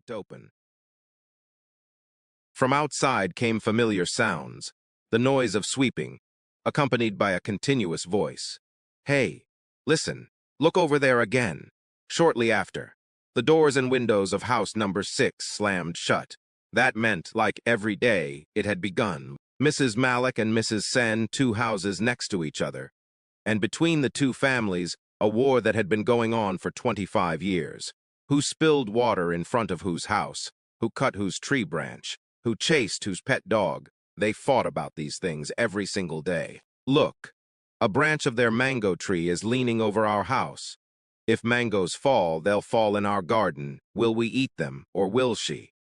cracked open. From outside came familiar sounds, the noise of sweeping, accompanied by a continuous voice. "Hey, listen, look over there again." Shortly after, the doors and windows of house number 6 slammed shut. That meant, like every day, it had begun. Mrs. Malik and Mrs. Sen, 2 houses next to each other, and between the 2 families, a war that had been going on for 25 years. Who spilled water in front of whose house? Who cut whose tree branch? Who chased whose pet dog? They fought about these things every single day. "Look, a branch of their mango tree is leaning over our house. If mangoes fall, they'll fall in our garden. Will we eat them, or will she?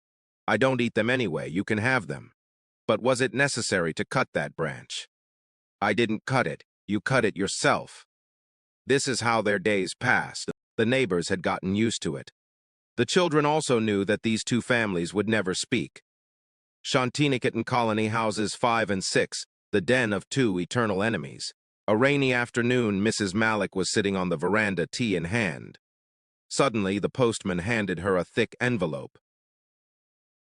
I don't eat them anyway, you can have them. But was it necessary to cut that branch? I didn't cut it, you cut it yourself." This is how their days passed. The neighbors had gotten used to it. The children also knew that these 2 families would never speak. Shantiniketan Colony houses 5 and 6, the den of 2 eternal enemies. A rainy afternoon, Mrs. Malik was sitting on the veranda, tea in hand. Suddenly, the postman handed her a thick envelope.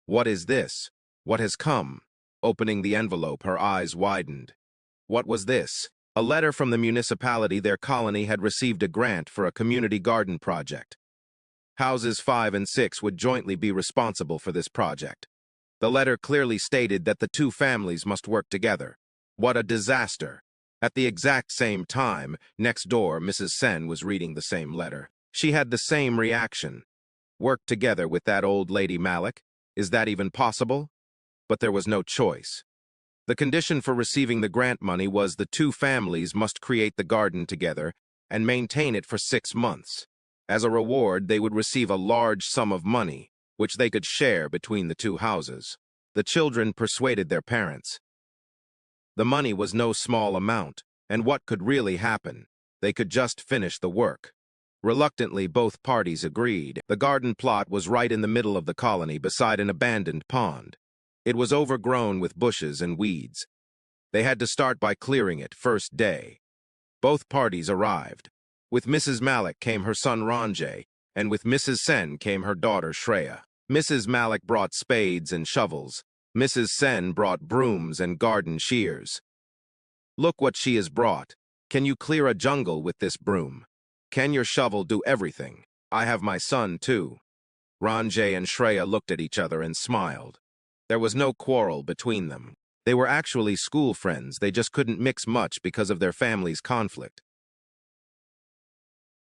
"What is this? What has come?" Opening the envelope, her eyes widened. What was this? A letter from the municipality. Their colony had received a grant for a community garden project. Houses 5 and 6 would jointly be responsible for this project. The letter clearly stated that the 2 families must work together. What a disaster! At the exact same time, next door, Mrs. Sen was reading the same letter. She had the same reaction. Work together with that old lady Malik? Is that even possible? But there was no choice. The condition for receiving the grant money was the 2 families must create the garden together and maintain it for 6 months. As a reward, they would receive a large sum of money, which they could share between the 2 houses. The children persuaded their parents. The money was no small amount, and what could really happen? They could just finish the work. Reluctantly, both parties agreed. The garden plot was right in the middle of the colony, beside an abandoned pond. It was overgrown with bushes and weeds. They had to start by clearing it first day. Both parties arrived. With Mrs. Malik came her son Ranjay, and with Mrs. Sen came her daughter Shreya. Mrs. Malik brought spades and shovels. Mrs. Sen brought brooms and garden shears. "Look what she has brought. Can you clear a jungle with this broom? Can your shovel do everything? I have my son too." Ranjay and Shreya looked at each other and smiled. There was no quarrel between them. They were actually school friends, they just couldn't mix much because of their family's conflict.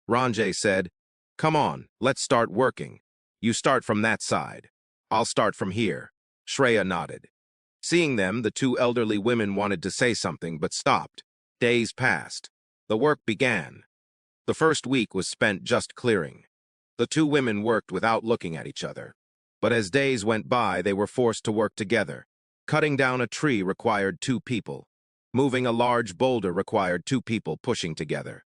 Ranjay said, "Come on, let's start working. You start from that side. I'll start from here." Shreya nodded. Seeing them, the 2 elderly women wanted to say something but stopped. Days passed. The work began. The first week was spent just clearing. The 2 women worked without looking at each other. But as days went by, they were forced to work together. Cutting down a tree required 2 people. Moving a large boulder required 2 people pushing together.